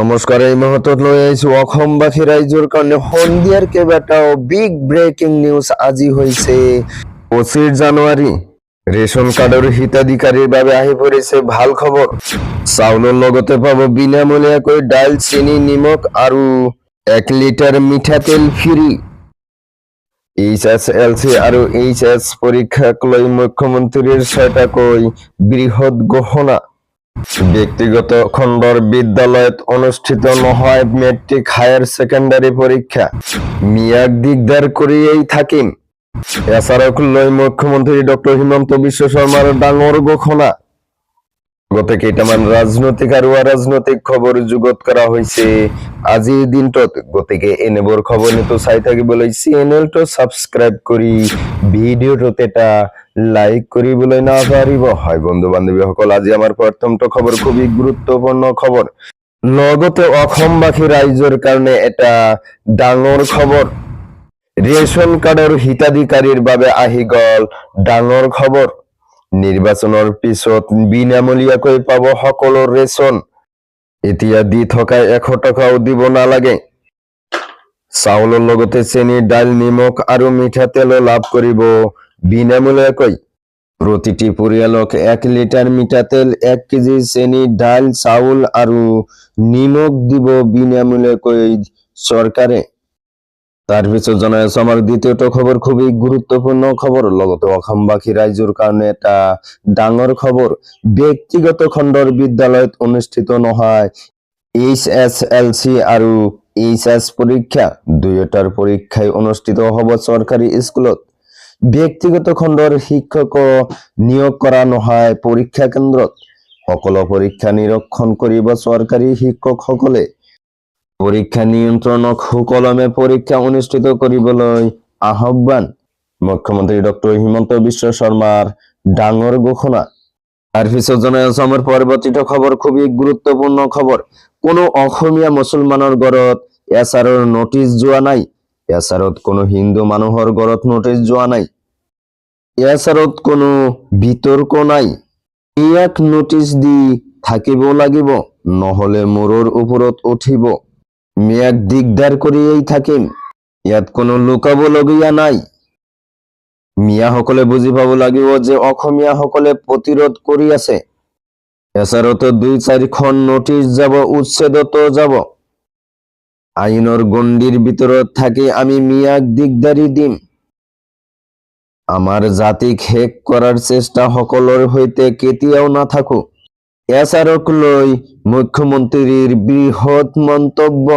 নমস্কাৰ, এই মুহূৰ্তত লৈ আহিছো অসমবাসী ৰাইজৰ কাৰণে সন্ধিয়াৰ কেইবাটাও বিগ ব্ৰেকিং নিউজ। আজি হৈছে 25 জানুৱাৰী। ৰেচন কাৰ্ডৰ হিতাধিকাৰীৰ বাবে আহি পৰিছে ভাল খবৰ। চাউলৰ লগতে পাব বিনামূলীয়াকৈ দাইল, চেনি, নিমখ আৰু 1 লিটাৰ মিঠাতেল ফ্ৰী। HSLC আৰু HS পৰীক্ষাক লৈ মুখ্যমন্ত্ৰীৰ 6টাকৈ বৃহৎ ঘোষণা। ব্যক্তিগত খণ্ডৰ বিদ্যালয়ত অনুষ্ঠিত নহয় মেট্ৰিক হায়াৰ ছেকেণ্ডাৰী পৰীক্ষা। মিয়াক দিগদাৰ কৰিয়েই থাকিম। এছাৰক লৈ মুখ্যমন্ত্ৰী ডক্টৰ হিমন্ত বিশ্ব শৰ্মাৰ ডাঙৰ ঘোষণা। লগতে কেইটামান ৰাজনৈতিক আৰু অৰাজনৈতিক খবৰ যুগত কৰা হৈছে আজিৰ দিনটোত। গতিকে এনেবোৰ খবৰ নিতো চাই থাকিবলৈ চেনেলটো ছাবস্ক্ৰাইব কৰি ভিডিঅ'টোত এটা লাইক কৰিবলৈ নাপাহৰিব। হয় বন্ধু বান্ধৱীসকল, আজি আমাৰ প্ৰথমটো খবৰ খুবেই গুৰুত্বপূৰ্ণ খবৰ। লগতে অসমবাসী ৰাইজৰ কাৰণে এটা ডাঙৰ খবৰ। ৰেচন কাৰ্ডৰ হিতাধিকাৰীৰ বাবে আহি গ'ল ডাঙৰ খবৰ। নিৰ্বাচনৰ পিছত বিনামূলীয়াকৈ পাব সকলো ৰেচন। এতিয়া দি থকা 100 টকাও দিব নালাগে। চাউলৰ লগতে চেনি, দাইল, নিমখ আৰু মিঠাতেলো লাভ কৰিব বিনামূলীয়াকৈ। প্ৰতিটি পৰিয়ালক 1 লিটাৰ মিঠাতেল, 1 কেজি চেনি, দাইল, চাউল আৰু নিমখ দিব বিনামূলীয়াকৈ চৰকাৰে। তাৰ পিছত জনাই আছো আমাৰ দ্বিতীয়টো খবৰ, খুবেই গুৰুত্বপূৰ্ণ খবৰ। লগতে অসমবাসী ৰাইজৰ কাৰণে এটা ডাঙৰ খবৰ। ব্যক্তিগত খণ্ডৰ বিদ্যালয়ত অনুষ্ঠিত নহয় HSLC আৰু HS পৰীক্ষা। দুয়োটাৰ পৰীক্ষাই অনুষ্ঠিত হ'ব চৰকাৰী স্কুলত। ব্যক্তিগত খণ্ডৰ শিক্ষক নিয়োগ কৰা নহয় পৰীক্ষা কেন্দ্ৰত। সকলো পৰীক্ষা নিৰীক্ষণ কৰিব চৰকাৰী শিক্ষকসকলে। পৰীক্ষা নিয়ন্ত্ৰণক সুকলমে পৰীক্ষা অনুষ্ঠিত কৰিবলৈ আহ্বান। মুখ্যমন্ত্ৰী ডক্টৰ হিমন্ত বিশ্ব শৰ্মাৰ ডাঙৰ ঘোষণা। তাৰ পিছত জনাই আছো আমাৰ পৰৱৰ্তীটো খবৰ, খুবেই গুৰুত্বপূৰ্ণ খবৰ। কোনো অসমীয়া মুছলমানৰ ঘৰত এছাৰৰ নোটিছ যোৱা নাই। এছাৰত কোনো হিন্দু মানুহৰ ঘৰত নোটিছ যোৱা নাই। এছাৰত কোনো বিতৰ্ক নাই। ইয়াক নোটিছ দি থাকিব লাগিব, নহলে মূৰৰ ওপৰত উঠিব। মিয়াক দিগদাৰ কৰিয়েই থাকিম। ইয়াত কোনো লুকাবলগীয়া নাই। মিয়াসকলে বুজি পাব লাগিব যে অসমীয়াসকলে প্ৰতিৰোধ কৰি আছে। এছাৰতো 2-4খন নোটিছ যাব, উচ্ছেদতো যাব। আইনৰ গণ্ডিৰ ভিতৰত থাকি আমি মিয়াক দিগদাৰি দিম। আমাৰ জাতিক শেষ কৰাৰ চেষ্টা সকলৰ সৈতে কেতিয়াও নাথাকো। এছাৰক লৈ মুখ্যমন্ত্ৰীৰ বৃহৎ মন্তব্য।